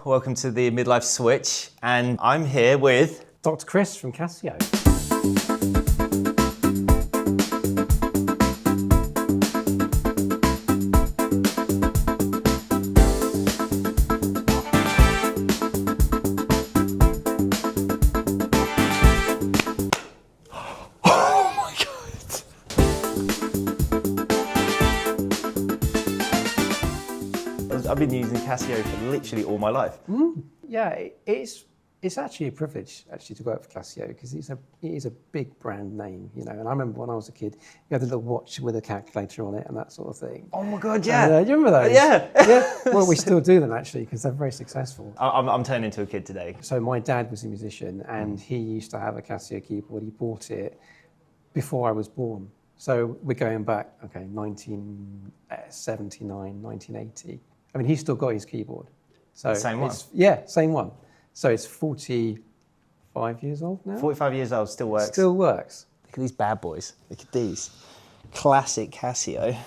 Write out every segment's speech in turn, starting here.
welcome to the Midlife Switch, and I'm here with... Dr. Chris from Casio. I've been using Casio for literally all my life. Yeah, it's actually a privilege to work for Casio because it is a big brand name, you know. And I remember when I was a kid, you had a little watch with a calculator on it and that sort of thing. Oh my God, yeah. And, you remember those? Yeah. Yeah. Well, we still do them actually because they're very successful. I'm turning into a kid today. So my dad was a musician and he used to have a Casio keyboard. He bought it before I was born. So we're going back, 1979, 1980. I mean, he's still got his keyboard. So same one? Yeah, same one. So it's 45 years old now? 45 years old, still works. Still works. Look at these bad boys. Look at these. Classic Casio.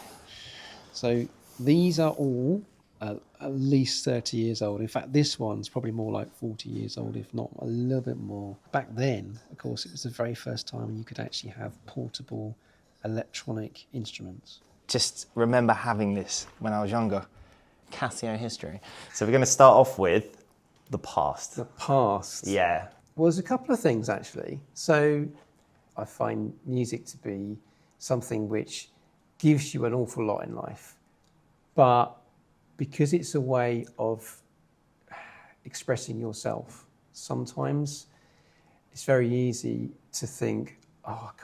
So these are all at least 30 years old. In fact, this one's probably more like 40 years old, if not a little bit more. Back then, of course, it was the very first time you could actually have portable electronic instruments. Just remember having this when I was younger. Casio history. So we're going to start off with the past. The past. Yeah. Well, there's a couple of things actually. So I find music to be something which gives you an awful lot in life, but because it's a way of expressing yourself, sometimes it's very easy to think, oh, I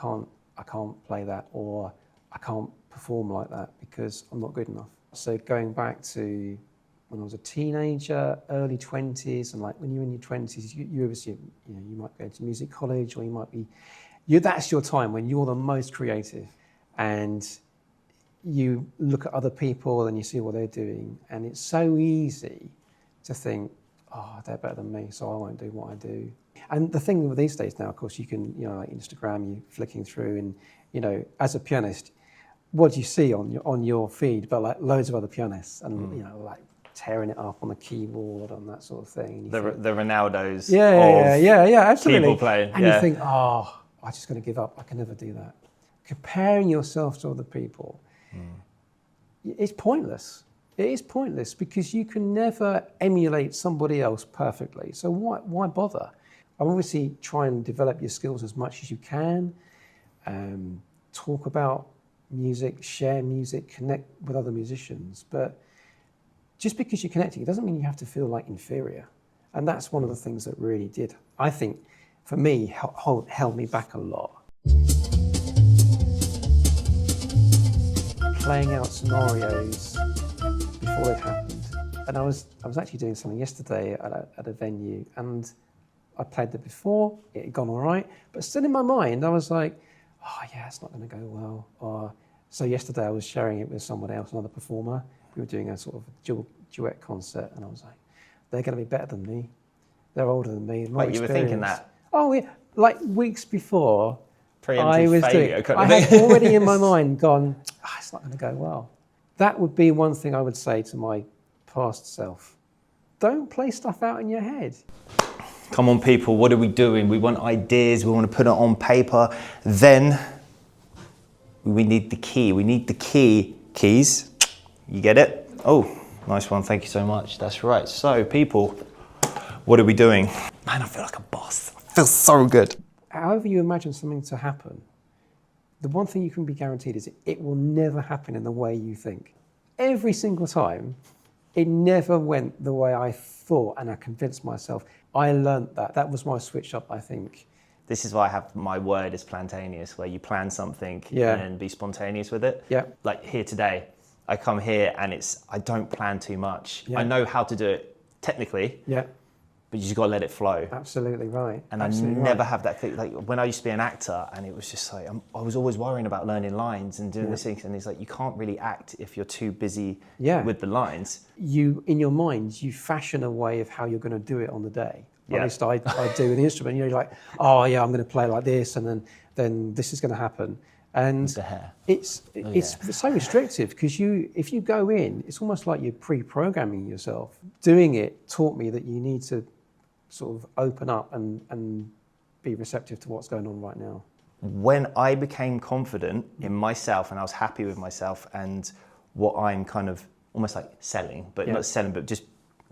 can't play that, or I can't perform like that because I'm not good enough. So going back to when I was a teenager, early 20s, and like when you're in your 20s, you obviously, you know, you might go to music college, or you might be, that's your time when you're the most creative, and you look at other people and you see what they're doing, and it's so easy to think, oh, they're better than me, so I won't do what I do. And the thing with these days now, of course, you can, you know, like Instagram, you're flicking through, and you know, as a pianist, what do you see on your feed? But like loads of other pianists, and you know, like tearing it up on the keyboard and that sort of thing. The Ronaldos. Yeah, absolutely. Keyboard playing. And you think, oh, I'm just going to give up. I can never do that. Comparing yourself to other people, it's pointless. It is pointless because you can never emulate somebody else perfectly. So why bother? Obviously, try and develop your skills as much as you can. Talk about music, share music, connect with other musicians. But just because you're connecting, it doesn't mean you have to feel like inferior. And that's one of the things that really did, I think, for me, held me back a lot. Playing out scenarios before it happened. And I was actually doing something yesterday at a venue, and I played it before, it had gone all right, but still in my mind, I was like, oh yeah, it's not going to go well. So yesterday I was sharing it with someone else, another performer. We were doing a sort of duet concert, and I was like, they're going to be better than me. They're older than me. Wait, you were thinking that? Oh yeah, like weeks before. Preemptive failure, I had already in my mind gone, it's not going to go well. That would be one thing I would say to my past self. Don't play stuff out in your head. Come on, people, what are we doing? We want ideas, we want to put it on paper. Then we need the key. We need the keys. You get it? Oh, nice one. Thank you so much. That's right. So, people, what are we doing? Man, I feel like a boss. I feel so good. However you imagine something to happen, the one thing you can be guaranteed is it will never happen in the way you think. Every single time, it never went the way I thought, and I convinced myself. I learnt that. That was my switch up, I think. This is why I have my word is plantaneous, where you plan something and be spontaneous with it. Yeah. Like here today, I come here and I don't plan too much. Yeah. I know how to do it technically. Yeah. But you just got to let it flow. Absolutely right. And Absolutely I never right. have that thing. Like when I used to be an actor, and it was just like, I was always worrying about learning lines and doing these things. And it's like, you can't really act if you're too busy with the lines. You, in your mind, you fashion a way of how you're going to do it on the day. Yeah. At least I do with the instrument. You're like, oh yeah, I'm going to play like this, and then this is going to happen. And The hair. it's so restrictive because if you go in, it's almost like you're pre-programming yourself. Doing it taught me that you need to sort of open up and be receptive to what's going on right now. When I became confident in myself and I was happy with myself and what I'm kind of almost like selling, but not selling, but just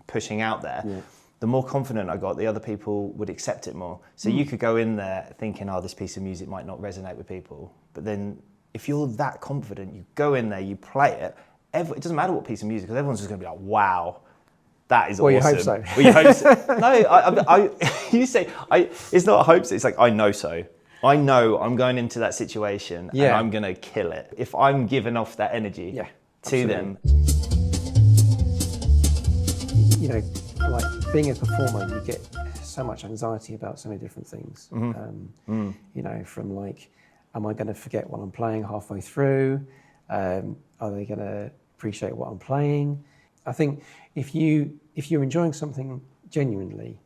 pushing out there, the more confident I got, the other people would accept it more. So you could go in there thinking, oh, this piece of music might not resonate with people. But then if you're that confident, you go in there, you play it, it doesn't matter what piece of music, because everyone's just going to be like, wow, that is awesome. You hope so. Well, you hope so. No, you say, it's not a hope so, it's like, I know so. I know I'm going into that situation and I'm going to kill it. If I'm giving off that energy to them. You know, like being a performer, you get so much anxiety about so many different things. You know, from like, am I going to forget what I'm playing halfway through? Are they going to appreciate what I'm playing? I think if you're enjoying something genuinely,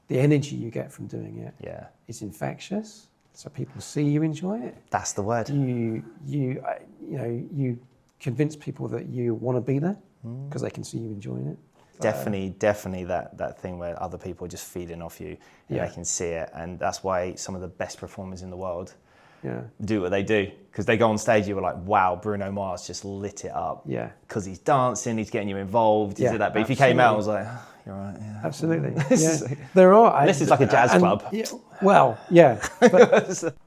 the energy you get from doing it is infectious. So people see you enjoy it. That's the word. You convince people that you want to be there because they can see you enjoying it. Definitely that thing where other people are just feeding off you and they can see it. And that's why some of the best performers in the world do what they do. Because they go on stage, you were like, wow, Bruno Mars just lit it up. Yeah. Because he's dancing, he's getting you involved, he's that. But if he came out, I was like, oh, you're right. Yeah. Absolutely. There are. This is like a jazz club. But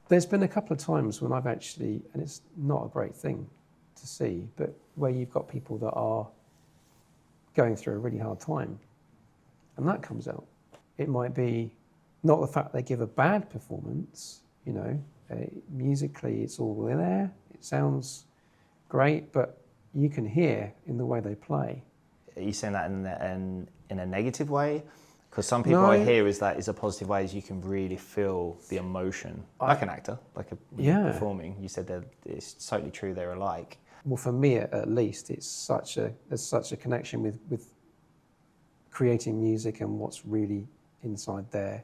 there's been a couple of times when I've actually, and it's not a great thing to see, but where you've got people that are going through a really hard time, and that comes out. It might be not the fact they give a bad performance, you know, musically it's all there, it sounds great, but you can hear in the way they play. Are you saying that in a negative way? Because some people I hear is that is a positive way, is you can really feel the emotion, like an actor, like performing. You said that it's totally true, they're alike. Well, for me at least, there's such a connection with creating music and what's really inside there.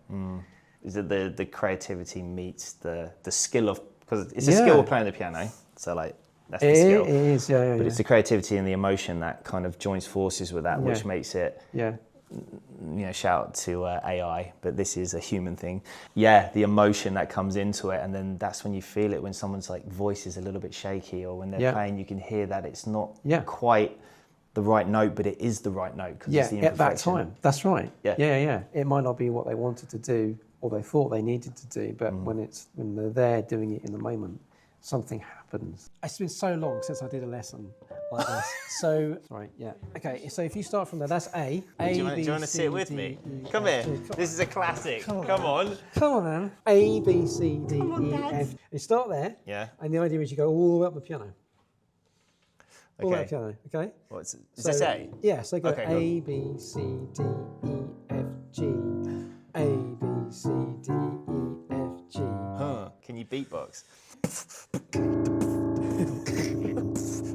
Is it the creativity meets the skill of, because it's a skill of playing the piano, so like that's the skill. It is, but it's the creativity and the emotion that kind of joins forces with that, which makes it. You know, shout out to AI, but this is a human thing. Yeah, the emotion that comes into it, and then that's when you feel it when someone's like voice is a little bit shaky, or when they're playing, you can hear that it's not quite the right note, but it is the right note because it's the imperfection. At that time. That's right. Yeah. It might not be what they wanted to do or they thought they needed to do, but when they're there doing it in the moment, something happens. It's been so long since I did a lesson like this. So, okay, so if you start from there, that's A. Do you want to sit with me? Come here. This is a classic. Come on. Come on, man. A, B, C, D, E, F. You start there. Yeah. And the idea is you go all the way up the piano. All the way up the piano, okay? Is this A? Yeah, so go A, B, C, D, E, F, G. A, B, C, D, E, F, G. Can you beatbox?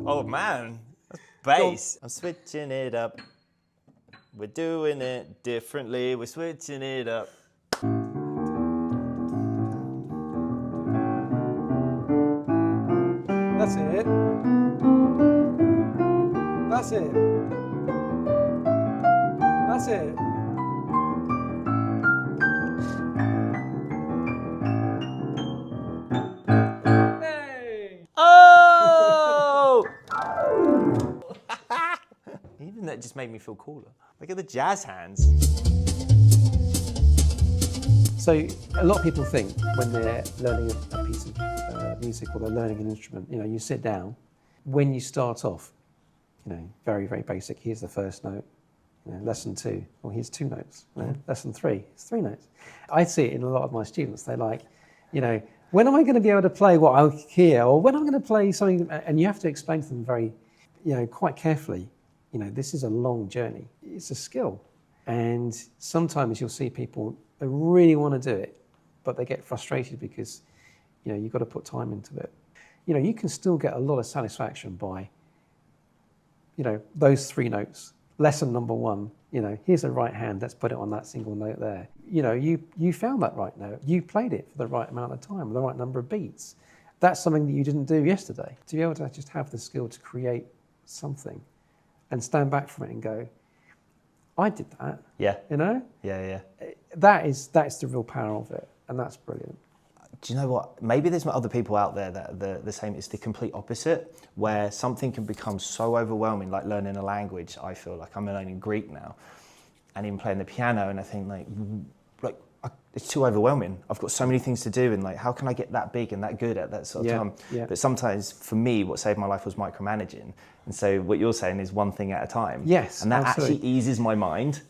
Oh man, that's bass. I'm switching it up. We're doing it differently. We're switching it up. That's it. That's it. That's it. Even that just made me feel cooler. Look at the jazz hands. So a lot of people think when they're learning a piece of music or they're learning an instrument, you know, you sit down. When you start off, you know, very, very basic, here's the first note. You know, lesson 2, well, here's 2 notes. You know, lesson 3, it's 3 notes. I see it in a lot of my students. They're like, you know, when am I going to be able to play what I hear, or when am I going to play something? And you have to explain to them very, you know, quite carefully. You know, this is a long journey. It's a skill. And sometimes you'll see people, they really want to do it, but they get frustrated because, you know, you've got to put time into it. You know, you can still get a lot of satisfaction by, you know, those 3 notes. Lesson number 1, you know, here's the right hand, let's put it on that single note there. You know, you found that right note. You played it for the right amount of time, the right number of beats. That's something that you didn't do yesterday. To be able to just have the skill to create something and stand back from it and go, I did that. Yeah. You know? Yeah. That's the real power of it. And that's brilliant. Do you know what? Maybe there's other people out there that are the same. It's the complete opposite, where something can become so overwhelming, like learning a language. I feel like I'm learning Greek now, and even playing the piano, and I think it's too overwhelming. I've got so many things to do, and like, how can I get that big and that good at that sort of time? Yeah. But sometimes, for me, what saved my life was micromanaging. And so what you're saying is one thing at a time. Yes, and that absolutely. actually eases my mind.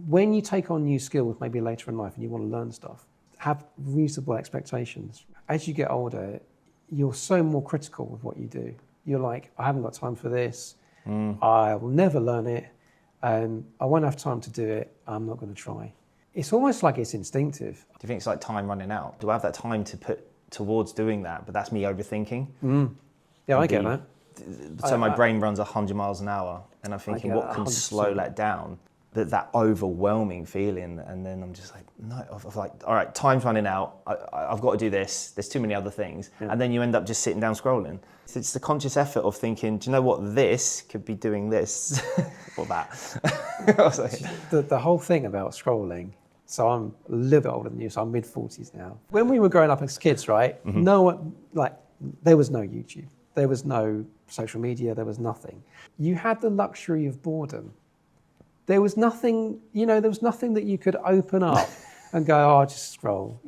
When you take on new skills, maybe later in life, and you want to learn stuff, have reasonable expectations. As you get older, you're so more critical with what you do. You're like, I haven't got time for this. I will never learn it. I won't have time to do it. I'm not going to try. It's almost like it's instinctive. Do you think it's like time running out? Do I have that time to put towards doing that? But that's me overthinking. Yeah, I get that. So my brain runs 100 miles an hour, and I'm thinking, get what that can 100%. slow that down? That overwhelming feeling, and then I'm just like, no, of like, all right, time's running out. I've got to do this. There's too many other things, and then you end up just sitting down scrolling. So it's the conscious effort of thinking, do you know what? This could be doing this or that. The whole thing about scrolling. So I'm a little bit older than you, so I'm mid-40s now. When we were growing up as kids, right? No one, there was no YouTube, there was no social media, there was nothing. You had the luxury of boredom. There was nothing, there was nothing that you could open up and go, oh, I'll just scroll,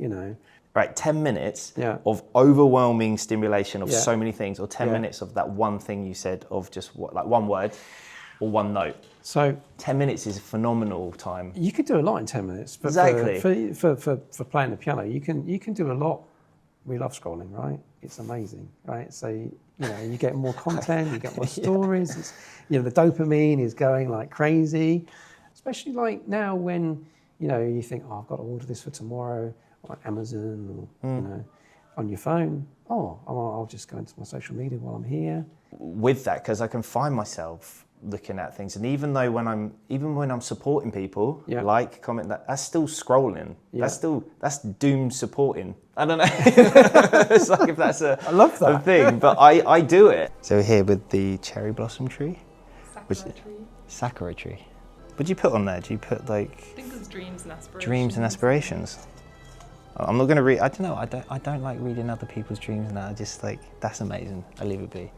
Right, 10 minutes Yeah. of overwhelming stimulation of Yeah. so many things, or 10 Yeah. minutes of that one thing you said of just like one word or one note. So 10 minutes is a phenomenal time. you could do a lot in 10 minutes. But Exactly. for playing the piano, you can do a lot. We love scrolling, right? It's amazing, right? So, you get more content, you get more stories. It's, the dopamine is going like crazy, especially like now when, you think, oh, I've got to order this for tomorrow on Amazon or, on your phone. Oh, I'll just go into my social media while I'm here. With that, because I can find myself looking at things, and even when I'm supporting people, comment, that's still scrolling. Yeah. That's doom supporting. I don't know. It's like if that's I love that. a thing, but I do it. So we're here with the cherry blossom tree, sakura tree. What do you put on there? Do you put like? I think it's dreams and aspirations. Dreams and aspirations. I'm not going to read. I don't know. I don't like reading other people's dreams now. Just like, that's amazing. I leave it be.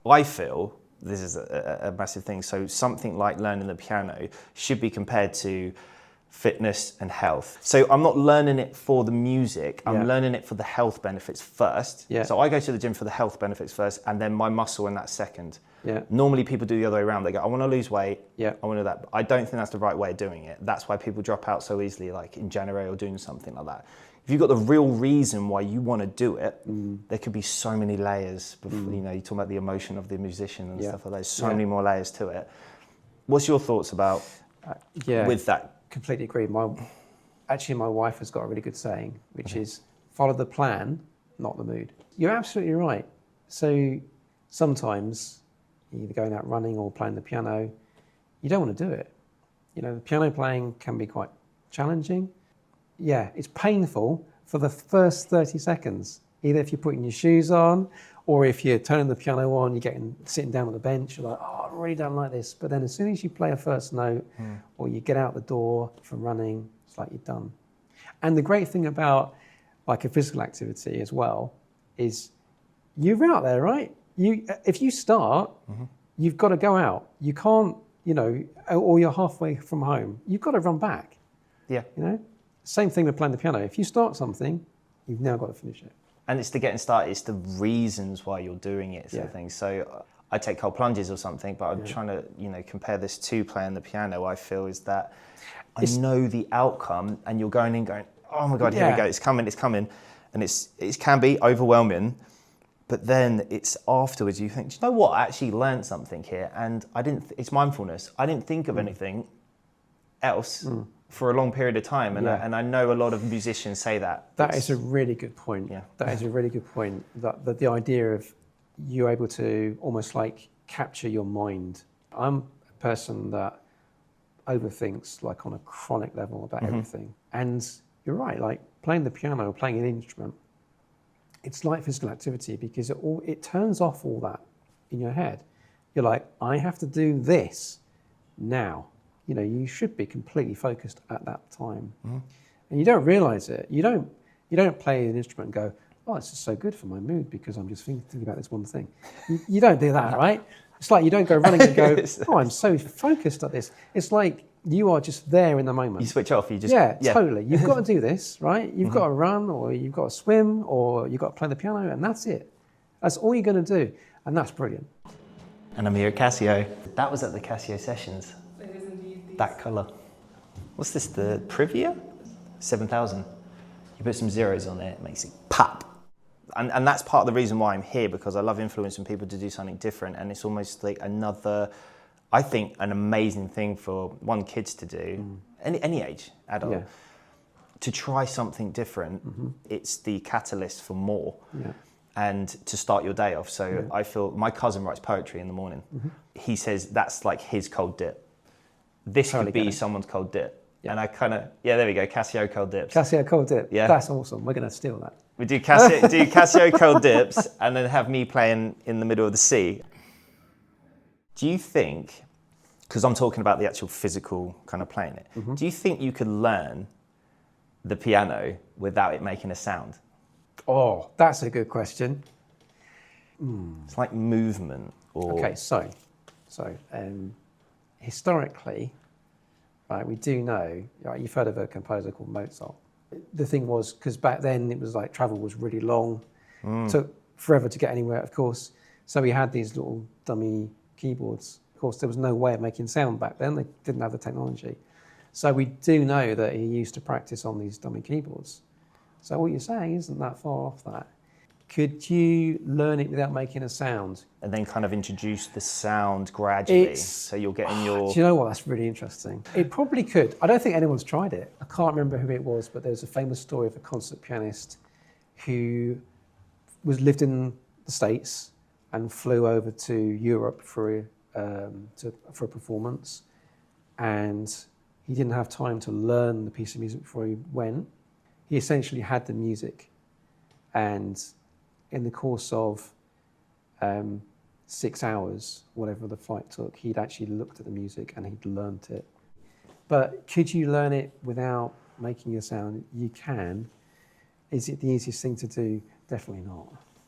I feel this is a massive thing. So something like learning the piano should be compared to fitness and health. So I'm not learning it for the music. I'm learning it for the health benefits first. Yeah. So I go to the gym for the health benefits first, and then my muscle in that second. Yeah. Normally people do the other way around. They go, I want to lose weight. Yeah. I want to do that. But I don't think that's the right way of doing it. That's why people drop out so easily, like in January or doing something like that. If you've got the real reason why you want to do it, there could be so many layers. Before, you talk about the emotion of the musician and stuff like that. There's so many more layers to it. What's your thoughts about with that? Completely agree. My wife has got a really good saying, which is follow the plan, not the mood. You're absolutely right. So sometimes either going out running or playing the piano, you don't want to do it. The piano playing can be quite challenging. Yeah, it's painful for the first 30 seconds, either if you're putting your shoes on or if you're turning the piano on, you're sitting down on the bench, you're like, oh, I really don't like this. But then as soon as you play a first note or you get out the door from running, it's like you're done. And the great thing about like a physical activity as well is you're out there, right? If you start, you've got to go out. You can't, or you're halfway from home. You've got to run back. Yeah. Same thing with playing the piano. If you start something, you've now got to finish it. And it's the getting started, it's the reasons why you're doing it, sort of thing. So I take cold plunges or something, but I'm trying to, compare this to playing the piano. I feel is that I know the outcome, and you're going in going, oh my God, here we go, it's coming. And it can be overwhelming, but then it's afterwards you think, do you know what? I actually learned something here, and it's mindfulness. I didn't think of anything else for a long period of time, and I know a lot of musicians say that. That is a really good point. Yeah. That is a really good point. That the idea of you able to almost like capture your mind. I'm a person that overthinks like on a chronic level about everything. And you're right, like playing the piano, playing an instrument it's like physical activity because it turns off all that in your head. You're like, I have to do this now. You know, you should be completely focused at that time. And you don't realize it. You don't play an instrument and go, oh, it's just so good for my mood because I'm just thinking about this one thing. You don't do that, right? It's like you don't go running and go, oh, I'm so focused at this. It's like you are just there in the moment. You switch off, you just... Yeah, totally. You've got to do this, right? You've got to run, or you've got to swim, or you've got to play the piano, and that's it. That's all you're going to do, and that's brilliant. And I'm here at Casio. That was at the Casio sessions. It is indeed. That colour. What's this, the Privia? 7,000. You put some zeros on it makes it pop. And that's part of the reason why I'm here, because I love influencing people to do something different, and it's almost like another, I think, an amazing thing for kids to do, any age, adult, to try something different. It's the catalyst for more, and to start your day off. So I feel, my cousin writes poetry in the morning. He says that's like his cold dip. This could be someone's cold dip. And I kind of, there we go, Casio cold dips. Casio cold dip, yeah. That's awesome. We're going to steal that. We do Casio cold dips and then have me playing in the middle of the sea. Do you think, because I'm talking about the actual physical kind of playing it, do you think you could learn the piano without it making a sound? Oh, that's a good question. It's like movement or... Okay, so historically, right, we do know, right, you've heard of a composer called Mozart. The thing was, because back then it was like travel was really long, took forever to get anywhere, of course. So we had these little dummy keyboards. Of course, there was no way of making sound back then. They didn't have the technology. So we do know that he used to practice on these dummy keyboards. So what you're saying isn't that far off that. Could you learn it without making a sound? And then kind of introduce the sound gradually, so you're getting your... Do you know what? That's really interesting. It probably could. I don't think anyone's tried it. I can't remember who it was, but there's a famous story of a concert pianist who lived in the States and flew over to Europe for a performance, and he didn't have time to learn the piece of music before he went. He essentially had the music, and in the course of 6 hours, whatever the flight took, he'd actually looked at the music and he'd learnt it. But could you learn it without making a sound? You can. Is it the easiest thing to do? Definitely not.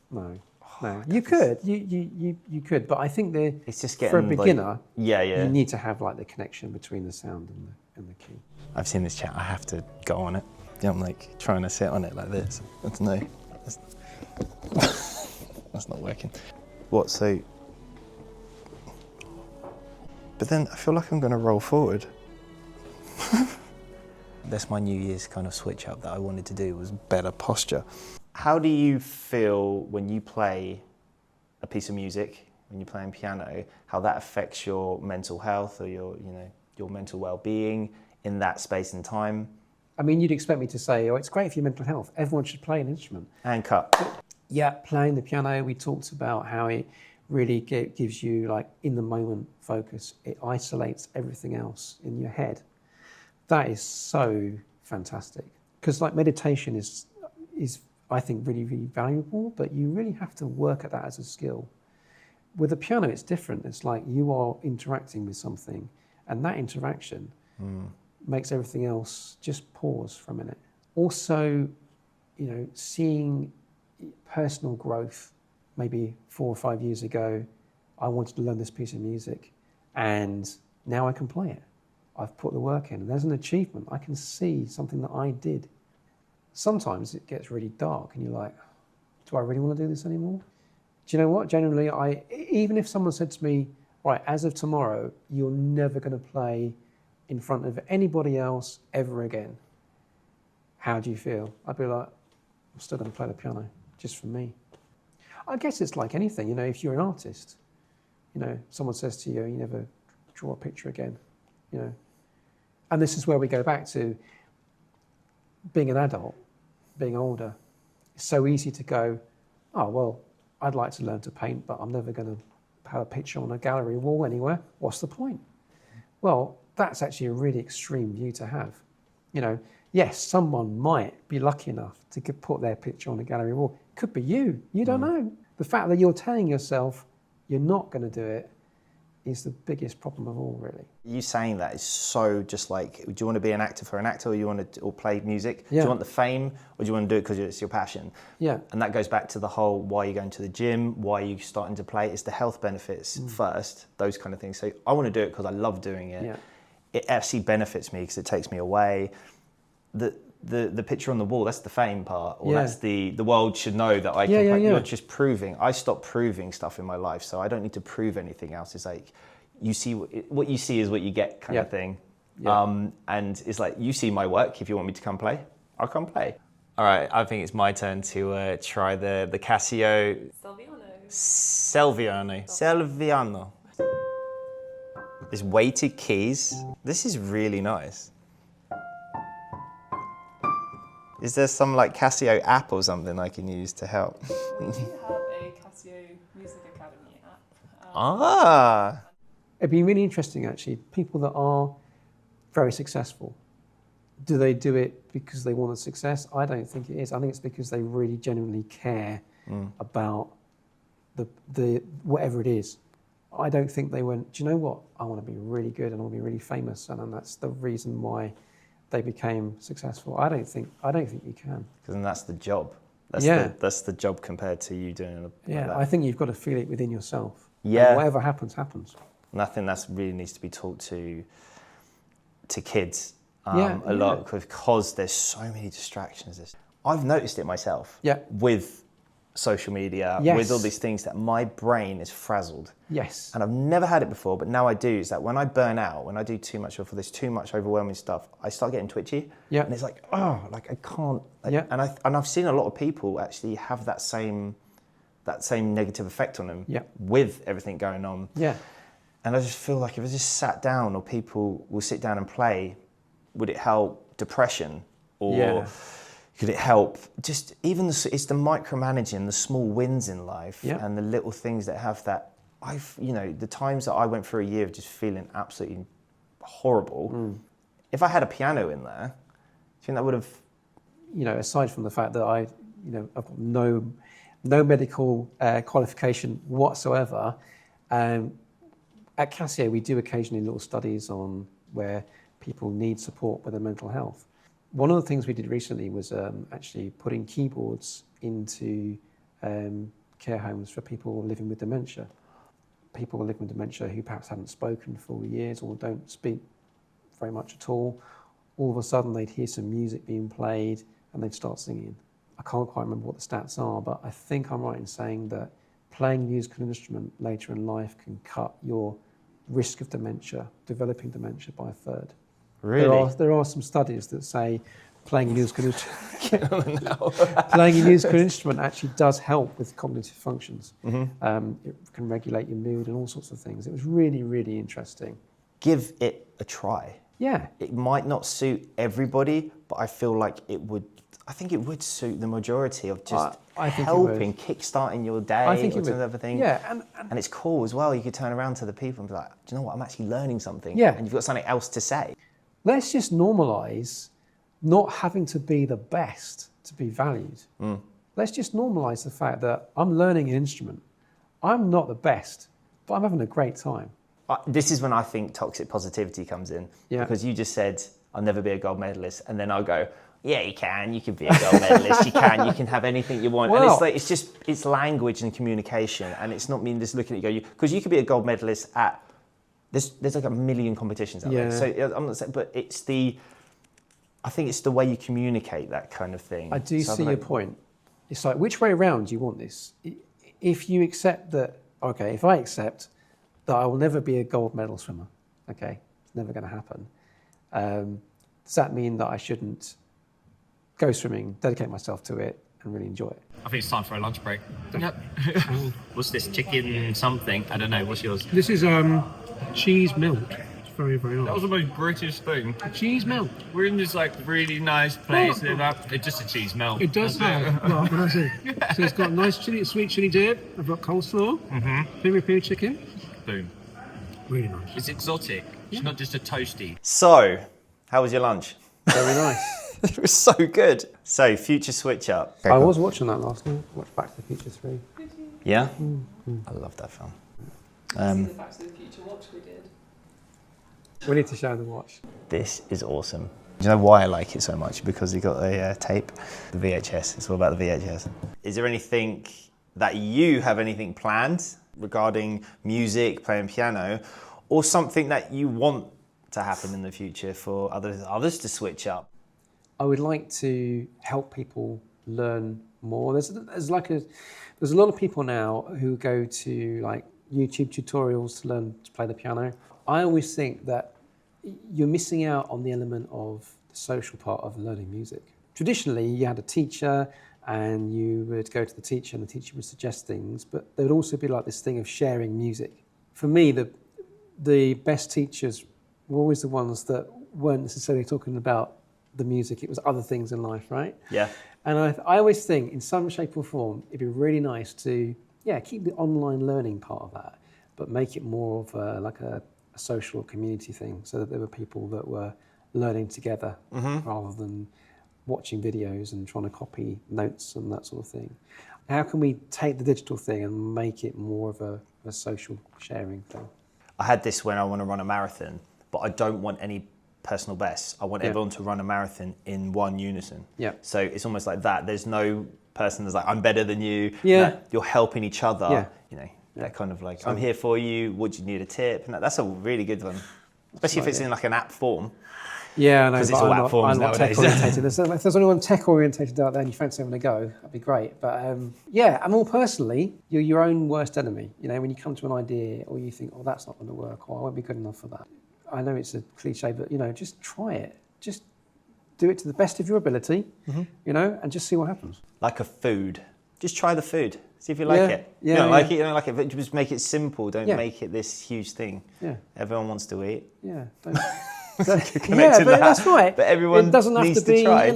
No. No. You could. You could. But I think it's just getting, for a beginner, like, you need to have like the connection between the sound and the key. I've seen this chat. I have to go on it. Yeah, I'm like trying to sit on it like this. I don't know. That's not working. What, so... But then I feel like I'm going to roll forward. That's my New Year's kind of switch up that I wanted to do, was better posture. How do you feel when you play a piece of music, when you're playing piano, how that affects your mental health or your mental well-being in that space and time? I mean, you'd expect me to say, oh, it's great for your mental health. Everyone should play an instrument. And cut. Yeah, playing the piano, we talked about how it really gives you like in the moment focus. It isolates everything else in your head. That is so fantastic. Because like meditation is I think really, really valuable, but you really have to work at that as a skill. With the piano, it's different. It's like you are interacting with something, and that interaction makes everything else just pause for a minute. Also, seeing personal growth. Maybe 4 or 5 years ago, I wanted to learn this piece of music, and now I can play it. I've put the work in, and there's an achievement. I can see something that I did. Sometimes it gets really dark, and you're like, do I really want to do this anymore? Do you know what? Generally, even if someone said to me, right, as of tomorrow, you're never going to play in front of anybody else ever again. How do you feel? I'd be like, I'm still going to play the piano, just for me. I guess it's like anything, if you're an artist, someone says to you, you never draw a picture again, And this is where we go back to being an adult, being older. It's so easy to go, oh, well, I'd like to learn to paint, but I'm never going to have a picture on a gallery wall anywhere. What's the point? Well, that's actually a really extreme view to have. You know, yes, someone might be lucky enough to put their picture on a gallery wall. Could be you. You don't know. The fact that you're telling yourself you're not going to do it is the biggest problem of all, really. You saying that is so just like, do you want to be an actor for an actor, or you want to play music? Yeah. Do you want the fame, or do you want to do it because it's your passion? Yeah. And that goes back to the whole, why are you going to the gym? Why are you starting to play? It's the health benefits first, those kind of things. So I want to do it because I love doing it. Yeah. It actually benefits me because it takes me away. The picture on the wall, that's the fame part, or that's the world should know that I can play. You're just proving. I stopped proving stuff in my life, so I don't need to prove anything else. It's like, you see what you see is what you get, kind of thing. And it's like, you see my work. If you want me to come play, I'll come play. All right, I think it's my turn to try the Casio Selviano. There's weighted keys. This is really nice. Is there some like Casio app or something I can use to help? We do have a Casio Music Academy app. Ah. It'd be really interesting, actually, people that are very successful. Do they do it because they want a success? I don't think it is. I think it's because they really genuinely care about the whatever it is. I don't think they went, do you know what? I want to be really good and I want to be really famous, and that's the reason why they became successful. I don't think you can. Because then that's the job. That's the job compared to you doing it. Yeah, I think you've got to feel it within yourself. Yeah. And whatever happens, happens. And I think that's really needs to be taught to kids a lot, because there's so many distractions. I've noticed it myself. Yeah. With social media, with all these things, that my brain is frazzled. Yes. And I've never had it before, but now I do. Is that when I burn out, when I do too much, or if there's too much overwhelming stuff, I start getting twitchy. Yeah. And it's like, oh, like I can't. Like, Yeah. And I've seen a lot of people actually have that same negative effect on them. Yeah. With everything going on. Yeah. And I just feel like if I just sat down, or people will sit down and play, would it help depression? Or could it help just even it's the micromanaging, the small wins in life, and the little things that have that. The times that I went through a year of just feeling absolutely horrible. If I had a piano in there, do you think that would have? Aside from the fact that I've got no medical qualification whatsoever. At Casio, we do occasionally little studies on where people need support with their mental health. One of the things we did recently was actually putting keyboards into care homes for people living with dementia. People living with dementia who perhaps haven't spoken for years or don't speak very much at all. All of a sudden, they'd hear some music being played and they'd start singing. I can't quite remember what the stats are, but I think I'm right in saying that playing a musical instrument later in life can cut your risk of dementia, developing dementia, by a third. Really? There are some studies that say playing a musical instrument actually does help with cognitive functions. It can regulate your mood and all sorts of things. It was really, really interesting. Give it a try. Yeah. It might not suit everybody, but I feel like it would. I think it would suit the majority of just helping, kickstarting your day. I think or it would. everything. Yeah, and it's cool as well. You could turn around to the people and be like, "Do you know what? I'm actually learning something." Yeah. And you've got something else to say. Let's just normalise not having to be the best to be valued. Let's just normalise the fact that I'm learning an instrument. I'm not the best, but I'm having a great time. This is when I think toxic positivity comes in. Yeah. Because you just said, I'll never be a gold medalist. And then I'll go, yeah, you can. You can be a gold medalist. You can have anything you want. Well, and it's language and communication. And it's not me just looking at you. Because you could be a gold medalist at, there's like a million competitions out there. So I'm not saying, but I think it's the way you communicate that kind of thing. I do see your point. It's like, which way around do you want this? If you accept that, okay, if I accept that I will never be a gold medal swimmer, okay, it's never going to happen. Does that mean that I shouldn't go swimming, dedicate myself to it, and really enjoy it? I think it's time for a lunch break. Yep. What's this, chicken something? I don't know, what's yours? This is cheese melt. It's very, very That nice. was the most British thing. Cheese melt. We're in this like really nice place. It's just a cheese melt. It does have, well, what I say? So it's got nice chili, sweet chili dip. I've got coleslaw, piri chicken. Boom. Really nice. It's exotic. It's not just a toasty. So, how was your lunch? Very nice. It was so good. So, future switch up. I was watching that last night. Watched Back to the Future 3. Yeah? I love that film. See the Back to the Future watch we did. We need to show the watch. This is awesome. Do you know why I like it so much? Because you got a tape, the VHS. It's all about the VHS. Is there anything that you have anything planned regarding music, playing piano, or something that you want to happen in the future for others to switch up? I would like to help people learn more. There's a lot of people now who go to like YouTube tutorials to learn to play the piano. I always think that you're missing out on the element of the social part of learning music. Traditionally, you had a teacher and you would go to the teacher and the teacher would suggest things, but there would also be like this thing of sharing music. For me, the best teachers were always the ones that weren't necessarily talking about the music, it was other things in life, right? Yeah. And I always think in some shape or form, it'd be really nice to, keep the online learning part of that, but make it more of a social community thing, so that there were people that were learning together rather than watching videos and trying to copy notes and that sort of thing. How can we take the digital thing and make it more of a social sharing thing? I had this when I want to run a marathon, but I don't want any personal bests. I want everyone to run a marathon in one unison. Yeah. So it's almost like that. There's no person that's like, I'm better than you. Yeah. You're helping each other. Yeah. You know, that kind of like, I'm here for you. Would you need a tip? And that's a really good one, especially if it's in like an app form. Yeah, I know, 'Cause but it's all I'm app forms not tech nowadays. orientated. If there's anyone tech orientated out there and you fancy having a go, that'd be great. But and more personally, you're your own worst enemy. You know, when you come to an idea or you think, oh, that's not going to work, or I won't be good enough for that. I know it's a cliche, but just try it. Just do it to the best of your ability, and just see what happens. Like a food. Just try the food. See if you like it. Yeah, you don't like it, you don't like it. But just make it simple. Don't make it this huge thing. Yeah. Everyone wants to eat. Yeah. Connected but that's right. But everyone it doesn't have needs to be, try.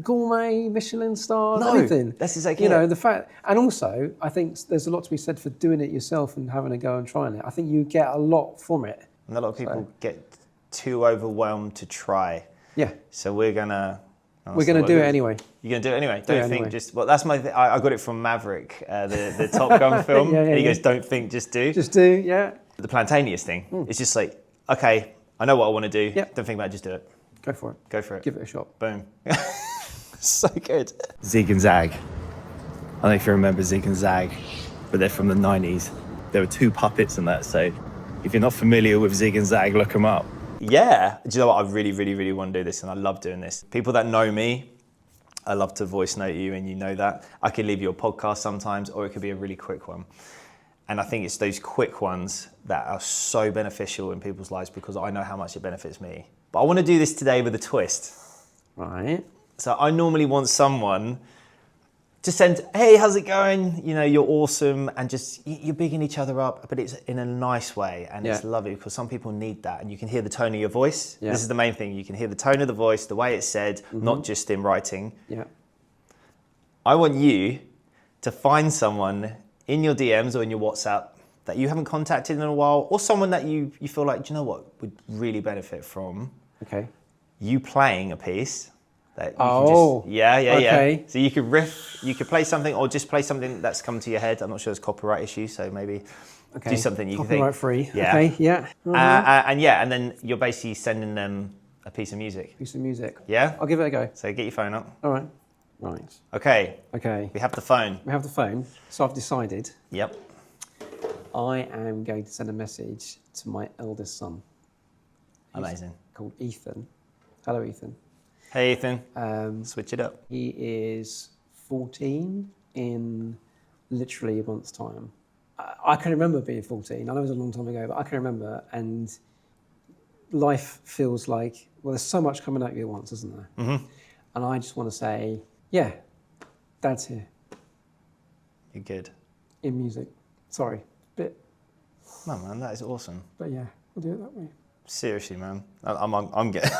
gourmet, Michelin stars, No, anything. that's exactly it. The fact, and also, I think there's a lot to be said for doing it yourself and having a go and trying it. I think you get a lot from it. And a lot of people get too overwhelmed to try. Yeah. So we're gonna do it anyway. You're gonna do it anyway. Do it Don't think anyway. just. Well, that's my. I got it from Maverick, the Top Gun film. Yeah, and he yeah. goes, "Don't think, just do." Just do, yeah. The plantaneous thing. It's just like, okay, I know what I want to do. Yep. Don't think about it. Just do it. Go for it. Go for it. Give it a shot. Boom. So good. Zig and Zag. I don't know if you remember Zig and Zag, but they're from the 90s. There were two puppets in that, so if you're not familiar with Zig and Zag, look them up. Yeah. Do you know what? I really, really, really want to do this, and I love doing this. People that know me, I love to voice note you, and you know that. I could leave you a podcast sometimes, or it could be a really quick one. And I think it's those quick ones that are so beneficial in people's lives because I know how much it benefits me. But I want to do this today with a twist. Right. So I normally want someone to send, hey, how's it going? You know, you're awesome. And just, you're bigging each other up, but it's in a nice way. And it's lovely because some people need that. And you can hear the tone of your voice. Yeah. This is the main thing. You can hear the tone of the voice, the way it's said, not just in writing. Yeah. I want you to find someone in your DMs or in your WhatsApp that you haven't contacted in a while, or someone that you feel like, do you know what, would really benefit from Okay. you playing a piece. That you Oh, can just, yeah. okay. So you could riff, you could play something, or just play something that's come to your head. I'm not sure there's copyright issues, so maybe do something you Copyright think. free. Yeah. Okay, yeah. And then you're basically sending them a piece of music. Piece of music. Yeah? I'll give it a go. So get your phone up. All right. Right. Okay, Okay. we have the phone. We have the phone. So I've decided Yep. I am going to send a message to my eldest son. Amazing. Called Ethan. Hello, Ethan. Hey, Ethan. Switch it up. He is 14 in literally a month's time. I can remember being 14. I know it was a long time ago, but I can remember. And life feels like, well, there's so much coming at you at once, isn't there? Mm-hmm. And I just want to say, yeah, Dad's here You're good. in music. Sorry, bit, No, man, that is awesome. but yeah, we'll do it that way. Seriously, man. I'm getting...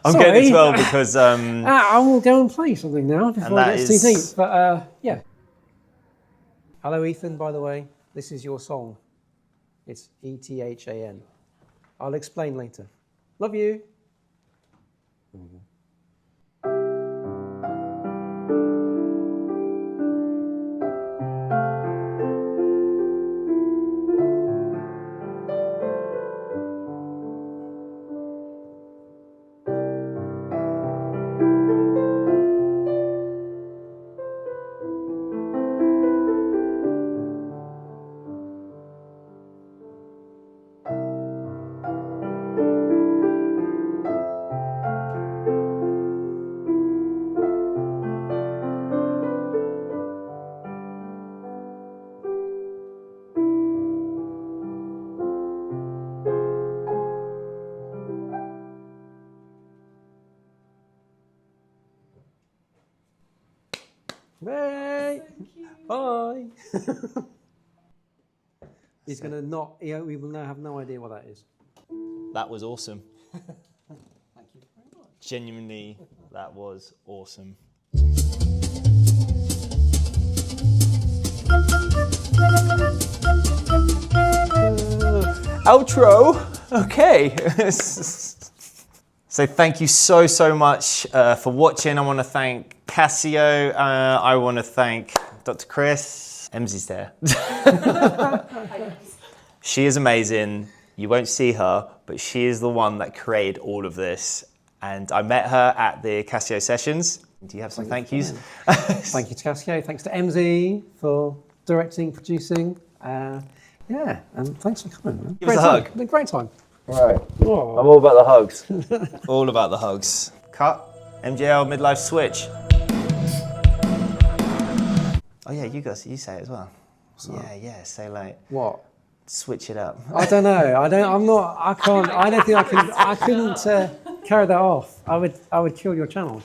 I'm getting it as well because... I will go and play something now before that it gets too is- deep. But yeah. Hello, Ethan, by the way. This is your song. It's ETHAN. I'll explain later. Love you. Hey, bye. He's going to not, we will now have no idea what that is. That was awesome. Thank you very much. Genuinely, that was awesome. Outro. Okay. So thank you so much for watching. I want to thank Casio. I want to thank Dr. Chris. Emsy's there. She is amazing. You won't see her, but she is the one that created all of this. And I met her at the Casio sessions. Do you have some thank yous? Thank you to Casio. Thanks to Emsy for directing, producing. Yeah, and thanks for coming, man. Give us a hug. Been a great time. Right. Oh. I'm all about the hugs. All about the hugs. Cut. MJL midlife switch. Oh yeah, you say it as well. Yeah, say like. What? Switch it up. I don't know. I don't think I couldn't carry that off. I would kill your channel.